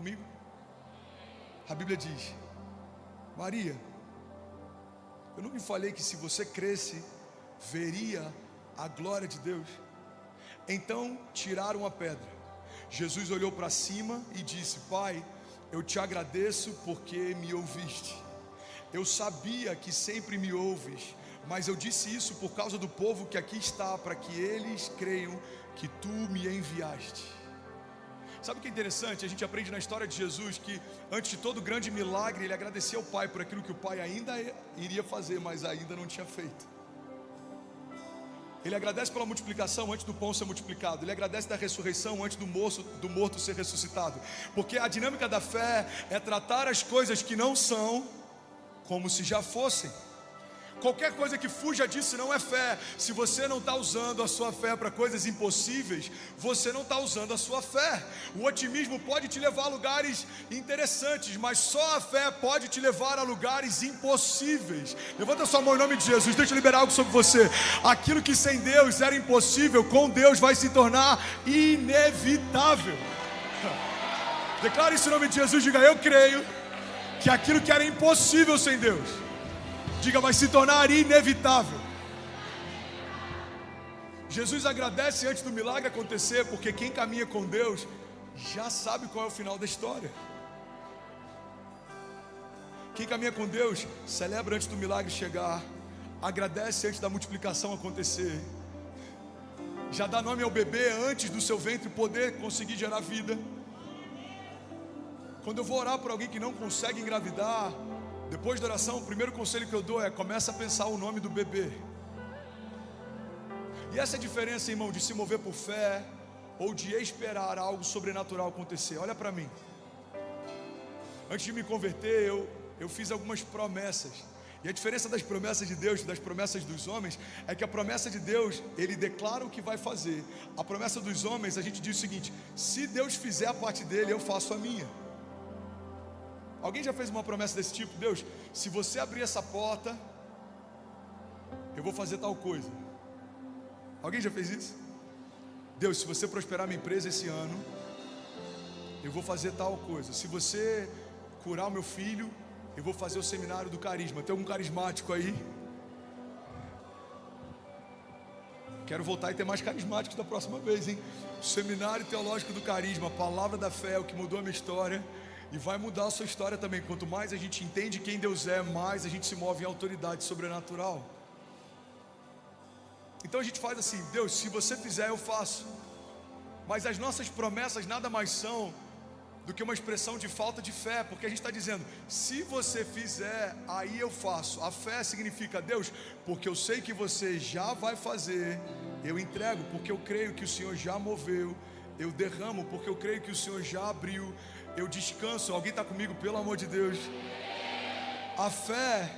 comigo? A Bíblia diz: Maria, eu não me falei que se você cresce, veria a glória de Deus? Então tiraram a pedra. Jesus olhou para cima e disse: Pai, eu te agradeço porque me ouviste. Eu sabia que sempre me ouves, mas eu disse isso por causa do povo que aqui está, para que eles creiam que tu me enviaste. Sabe o que é interessante? A gente aprende na história de Jesus que antes de todo grande milagre, ele agradecia ao Pai por aquilo que o Pai ainda iria fazer, mas ainda não tinha feito. Ele agradece pela multiplicação antes do pão ser multiplicado. Ele agradece da ressurreição antes do morto ser ressuscitado. Porque a dinâmica da fé é tratar as coisas que não são como se já fossem. Qualquer coisa que fuja disso não é fé. Se você não está usando a sua fé para coisas impossíveis, você não está usando a sua fé. O otimismo pode te levar a lugares interessantes, mas só a fé pode te levar a lugares impossíveis. Levanta sua mão em nome de Jesus, deixa eu liberar algo sobre você. Aquilo que sem Deus era impossível, com Deus vai se tornar inevitável. Declare isso em nome de Jesus, diga: eu creio que aquilo que era impossível sem Deus, diga, vai se tornar inevitável. Jesus agradece antes do milagre acontecer, porque quem caminha com Deus já sabe qual é o final da história. Quem caminha com Deus celebra antes do milagre chegar, agradece antes da multiplicação acontecer, já dá nome ao bebê antes do seu ventre poder conseguir gerar vida. Quando eu vou orar por alguém que não consegue engravidar, depois da oração, o primeiro conselho que eu dou é: começa a pensar o nome do bebê. E essa é a diferença, irmão, de se mover por fé ou de esperar algo sobrenatural acontecer. Olha para mim. Antes de me converter, eu fiz algumas promessas. E a diferença das promessas de Deus e das promessas dos homens é que a promessa de Deus, Ele declara o que vai fazer. A promessa dos homens, a gente diz o seguinte: se Deus fizer a parte dele, eu faço a minha. Alguém já fez uma promessa desse tipo? Deus, se você abrir essa porta, eu vou fazer tal coisa. Alguém já fez isso? Deus, se você prosperar minha empresa esse ano, eu vou fazer tal coisa. Se você curar o meu filho, eu vou fazer o seminário do carisma. Tem algum carismático aí? Quero voltar e ter mais carismáticos da próxima vez, hein? O seminário teológico do carisma, a palavra da fé, o que mudou a minha história. E vai mudar a sua história também. Quanto mais a gente entende quem Deus é, mais a gente se move em autoridade sobrenatural. Então a gente faz assim: Deus, se você fizer, eu faço. Mas as nossas promessas nada mais são do que uma expressão de falta de fé, porque a gente está dizendo: se você fizer, aí eu faço. A fé significa: Deus, porque eu sei que você já vai fazer, eu entrego, porque eu creio que o Senhor já moveu. Eu derramo, porque eu creio que o Senhor já abriu. Eu descanso. Alguém está comigo, pelo amor de Deus? A fé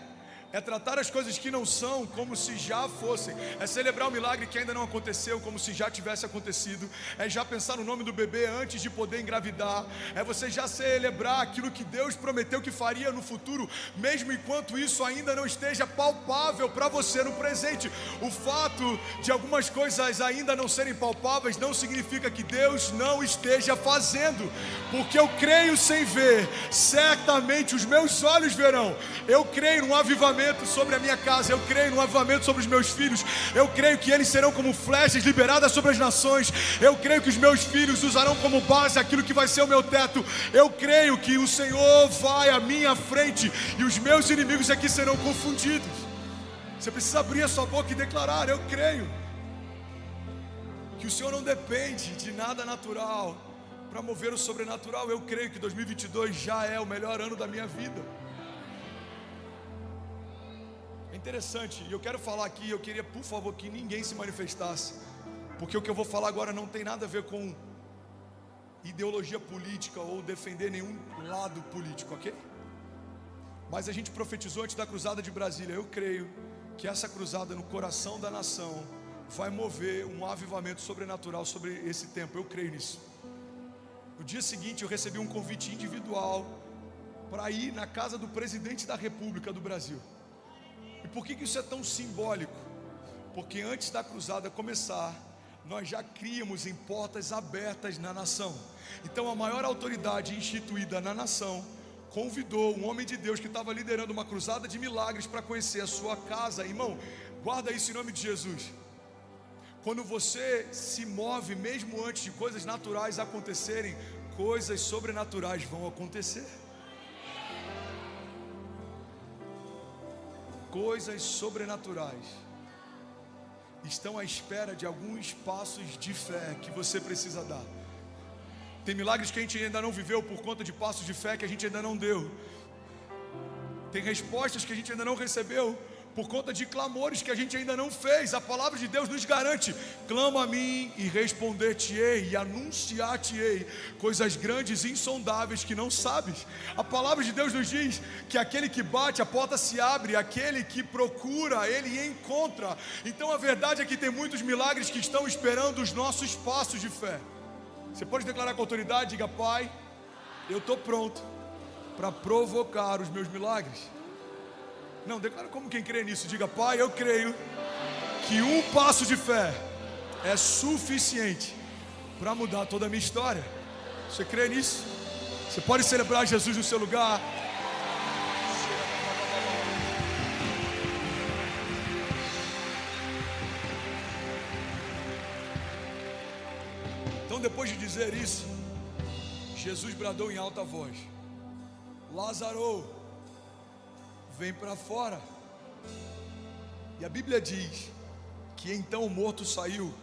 é tratar as coisas que não são como se já fossem. É celebrar o milagre que ainda não aconteceu como se já tivesse acontecido. É já pensar no nome do bebê antes de poder engravidar. É você já celebrar aquilo que Deus prometeu que faria no futuro, mesmo enquanto isso ainda não esteja palpável para você no presente. O fato de algumas coisas ainda não serem palpáveis não significa que Deus não esteja fazendo, porque eu creio sem ver. Certamente os meus olhos verão. Eu creio num avivamento sobre a minha casa, eu creio no avivamento sobre os meus filhos, eu creio que eles serão como flechas liberadas sobre as nações, eu creio que os meus filhos usarão como base aquilo que vai ser o meu teto, eu creio que o Senhor vai à minha frente e os meus inimigos aqui serão confundidos. Você precisa abrir a sua boca e declarar: eu creio que o Senhor não depende de nada natural para mover o sobrenatural. Eu creio que 2022 já é o melhor ano da minha vida. É interessante, e eu quero falar aqui, eu queria, por favor, que ninguém se manifestasse, porque o que eu vou falar agora não tem nada a ver com ideologia política ou defender nenhum lado político, ok? Mas a gente profetizou antes da cruzada de Brasília. Eu creio que essa cruzada no coração da nação vai mover um avivamento sobrenatural sobre esse tempo. Eu creio nisso. No dia seguinte eu recebi um convite individual para ir na casa do presidente da República do Brasil. E por que isso é tão simbólico? Porque antes da cruzada começar, nós já criamos em portas abertas na nação. Então a maior autoridade instituída na nação convidou um homem de Deus que estava liderando uma cruzada de milagres para conhecer a sua casa. Irmão, guarda isso em nome de Jesus. Quando você se move, mesmo antes de coisas naturais acontecerem, coisas sobrenaturais vão acontecer. Coisas sobrenaturais estão à espera de alguns passos de fé que você precisa dar. Tem milagres que a gente ainda não viveu por conta de passos de fé que a gente ainda não deu. Tem respostas que a gente ainda não recebeu por conta de clamores que a gente ainda não fez. A palavra de Deus nos garante: clama a mim e responder-te-ei e anunciar-te-ei coisas grandes e insondáveis que não sabes. A palavra de Deus nos diz que aquele que bate, a porta se abre, aquele que procura, ele encontra. Então a verdade é que tem muitos milagres que estão esperando os nossos passos de fé. Você pode declarar com autoridade, diga: Pai, eu estou pronto para provocar os meus milagres. Não, declara como quem crê nisso. Diga: Pai, eu creio que um passo de fé é suficiente para mudar toda a minha história. Você crê nisso? Você pode celebrar Jesus no seu lugar. Então, depois de dizer isso, Jesus bradou em alta voz: Lázaro, vem para fora. E a Bíblia diz que então o morto saiu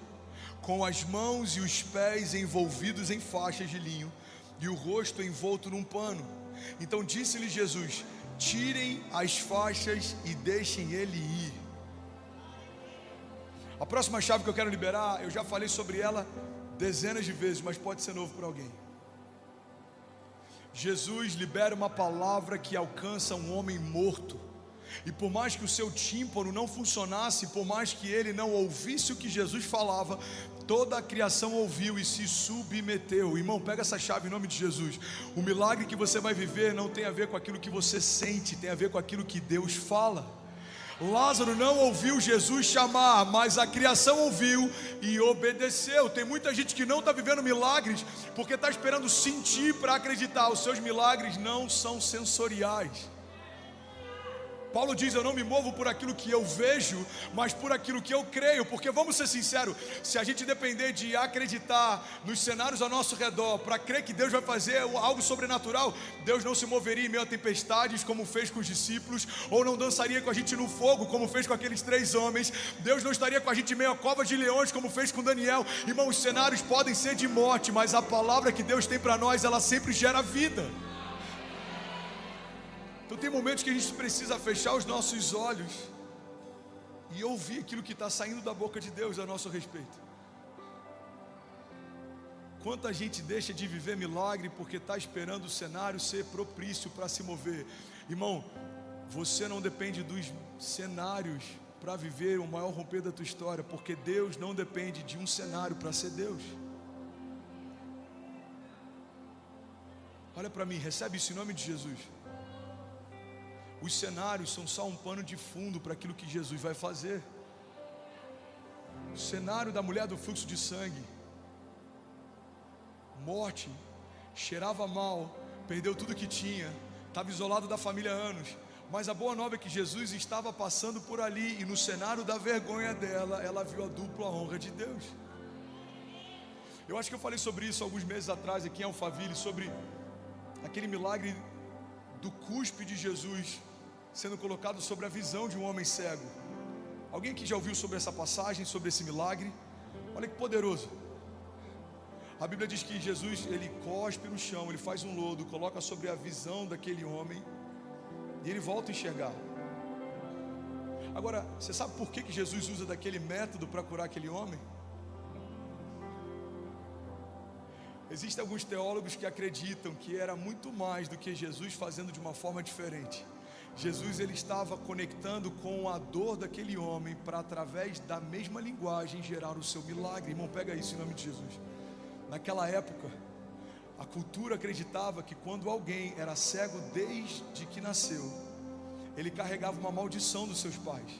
com as mãos e os pés envolvidos em faixas de linho e o rosto envolto num pano. Então disse-lhe Jesus: tirem as faixas e deixem ele ir. A próxima chave que eu quero liberar, eu já falei sobre ela dezenas de vezes, mas pode ser novo para alguém. Jesus libera uma palavra que alcança um homem morto. E por mais que o seu tímpano não funcionasse, por mais que ele não ouvisse o que Jesus falava, toda a criação ouviu e se submeteu. Irmão, pega essa chave em nome de Jesus. O milagre que você vai viver não tem a ver com aquilo que você sente, tem a ver com aquilo que Deus fala. Lázaro não ouviu Jesus chamar, mas a criação ouviu e obedeceu. Tem muita gente que não está vivendo milagres porque está esperando sentir para acreditar. Os seus milagres não são sensoriais. Paulo diz: eu não me movo por aquilo que eu vejo, mas por aquilo que eu creio. Porque vamos ser sinceros, se a gente depender de acreditar nos cenários ao nosso redor para crer que Deus vai fazer algo sobrenatural, Deus não se moveria em meio a tempestades como fez com os discípulos, ou não dançaria com a gente no fogo como fez com aqueles 3 homens. Deus não estaria com a gente em meio a cova de leões como fez com Daniel. Irmão, os cenários podem ser de morte, mas a palavra que Deus tem para nós, ela sempre gera vida. Então tem momentos que a gente precisa fechar os nossos olhos e ouvir aquilo que está saindo da boca de Deus a nosso respeito. Quanta gente deixa de viver milagre porque está esperando o cenário ser propício para se mover. Irmão, você não depende dos cenários para viver o maior romper da tua história, porque Deus não depende de um cenário para ser Deus. Olha para mim, recebe isso em nome de Jesus. Os cenários são só um pano de fundo para aquilo que Jesus vai fazer. O cenário da mulher do fluxo de sangue, morte, cheirava mal, perdeu tudo que tinha, estava isolado da família há anos. Mas a boa nova é que Jesus estava passando por ali, e no cenário da vergonha dela, ela viu a dupla honra de Deus. Eu acho que eu falei sobre isso alguns meses atrás aqui em Alphaville, sobre aquele milagre do cuspe de Jesus sendo colocado sobre a visão de um homem cego. Alguém aqui já ouviu sobre essa passagem, sobre esse milagre? Olha que poderoso. A Bíblia diz que Jesus, ele cospe no chão, ele faz um lodo, coloca sobre a visão daquele homem e ele volta a enxergar. Agora, você sabe por que Jesus usa daquele método para curar aquele homem? Existem alguns teólogos que acreditam que era muito mais do que Jesus fazendo de uma forma diferente. Jesus, ele estava conectando com a dor daquele homem para, através da mesma linguagem, gerar o seu milagre. Irmão, pega isso em nome de Jesus. Naquela época, a cultura acreditava que quando alguém era cego desde que nasceu, ele carregava uma maldição dos seus pais.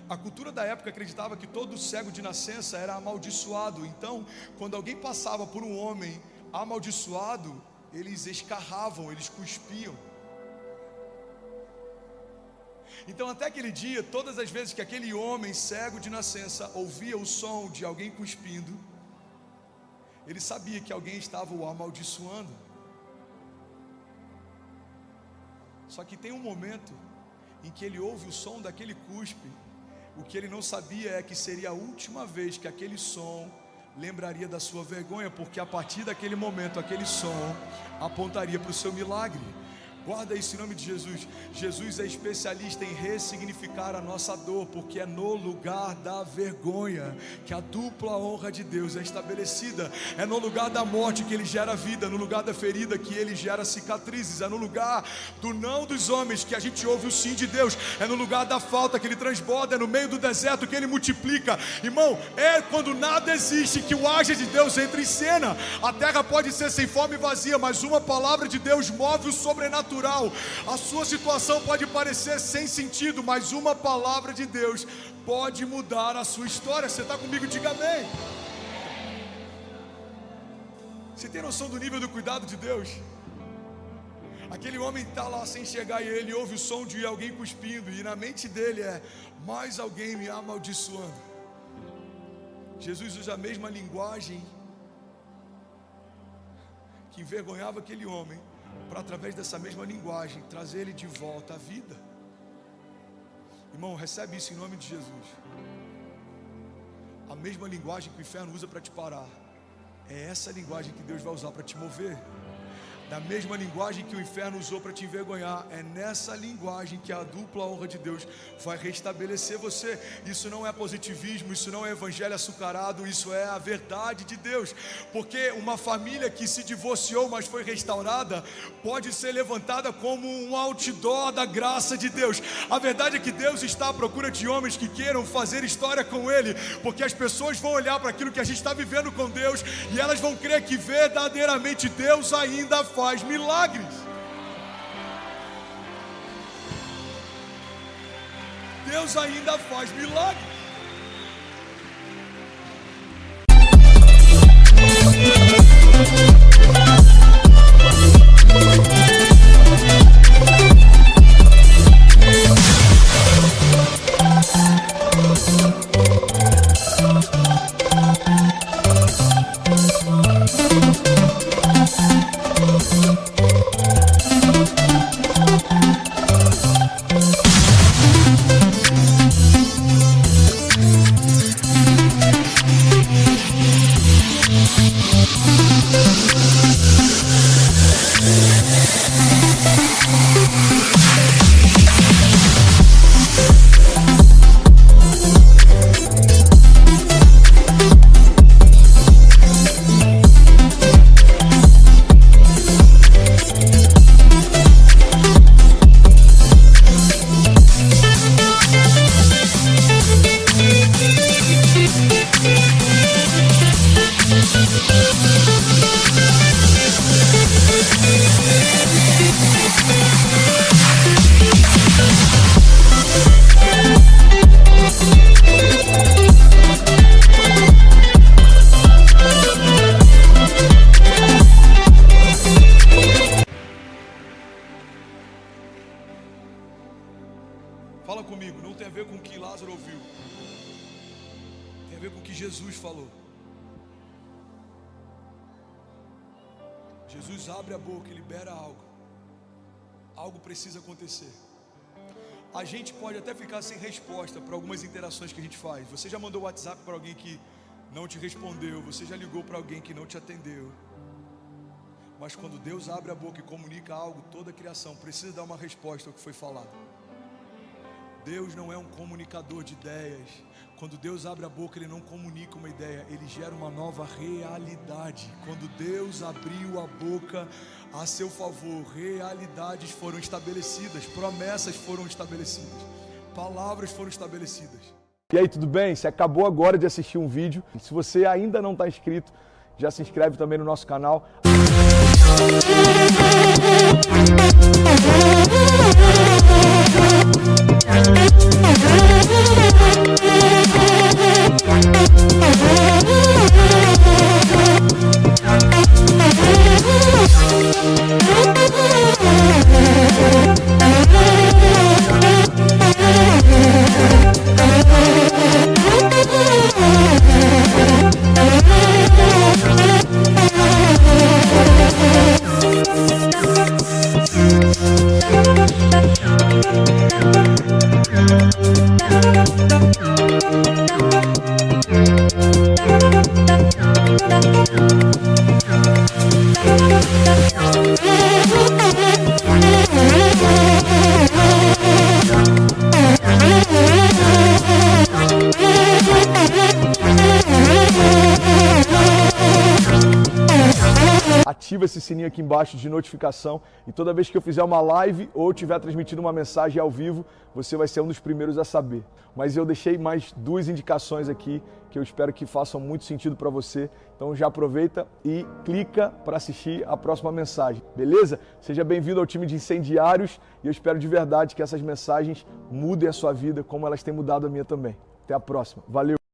A cultura da época acreditava que todo cego de nascença era amaldiçoado. Então, quando alguém passava por um homem amaldiçoado, eles escarravam, eles cuspiam. Então, até aquele dia, todas as vezes que aquele homem cego de nascença ouvia o som de alguém cuspindo, ele sabia que alguém estava o amaldiçoando. Só que tem um momento em que ele ouve o som daquele cuspe. O que ele não sabia é que seria a última vez que aquele som lembraria da sua vergonha, porque a partir daquele momento, aquele som apontaria para o seu milagre. Guarda isso em nome de Jesus. Jesus é especialista em ressignificar a nossa dor, porque é no lugar da vergonha que a dupla honra de Deus é estabelecida. É no lugar da morte que Ele gera vida, no lugar da ferida que Ele gera cicatrizes. É no lugar do não dos homens que a gente ouve o sim de Deus. É no lugar da falta que Ele transborda. É no meio do deserto que Ele multiplica. Irmão, é quando nada existe que o agir de Deus entra em cena. A terra pode ser sem forma e vazia, mas uma palavra de Deus move o sobrenatural. A sua situação pode parecer sem sentido, mas uma palavra de Deus pode mudar a sua história. Você está comigo? Diga amém. Você tem noção do nível do cuidado de Deus? Aquele homem está lá sem enxergar e ele ouve o som de alguém cuspindo, e na mente dele é: mais alguém me amaldiçoando. Jesus usa a mesma linguagem que envergonhava aquele homem, para através dessa mesma linguagem trazer ele de volta à vida. Irmão, recebe isso em nome de Jesus. A mesma linguagem que o inferno usa para te parar, é essa linguagem que Deus vai usar para te mover. Da mesma linguagem que o inferno usou para te envergonhar, é nessa linguagem que a dupla honra de Deus vai restabelecer você. Isso não é positivismo, isso não é evangelho açucarado, isso é a verdade de Deus. Porque uma família que se divorciou, mas foi restaurada, pode ser levantada como um outdoor da graça de Deus. A verdade é que Deus está à procura de homens que queiram fazer história com Ele, porque as pessoas vão olhar para aquilo que a gente está vivendo com Deus, e elas vão crer que verdadeiramente Deus ainda faz milagres. Deus ainda faz milagres. Fala comigo, não tem a ver com o que Lázaro ouviu, tem a ver com o que Jesus falou. Jesus abre a boca e libera algo. Algo precisa acontecer. A gente pode até ficar sem resposta para algumas interações que a gente faz. Você já mandou WhatsApp para alguém que não te respondeu, você já ligou para alguém que não te atendeu. Mas quando Deus abre a boca e comunica algo, toda a criação precisa dar uma resposta ao que foi falado. Deus não é um comunicador de ideias. Quando Deus abre a boca, Ele não comunica uma ideia, Ele gera uma nova realidade. Quando Deus abriu a boca a seu favor, realidades foram estabelecidas, promessas foram estabelecidas, palavras foram estabelecidas. E aí, tudo bem? Você acabou agora de assistir um vídeo. Se você ainda não está inscrito, já se inscreve também no nosso canal. ativa esse sininho aqui embaixo de notificação e toda vez que eu fizer uma live ou estiver transmitindo uma mensagem ao vivo, você vai ser um dos primeiros a saber. Mas eu deixei mais 2 indicações aqui que eu espero que façam muito sentido para você. Então já aproveita e clica para assistir a próxima mensagem, beleza? Seja bem-vindo ao time de incendiários e eu espero de verdade que essas mensagens mudem a sua vida como elas têm mudado a minha também. Até a próxima. Valeu!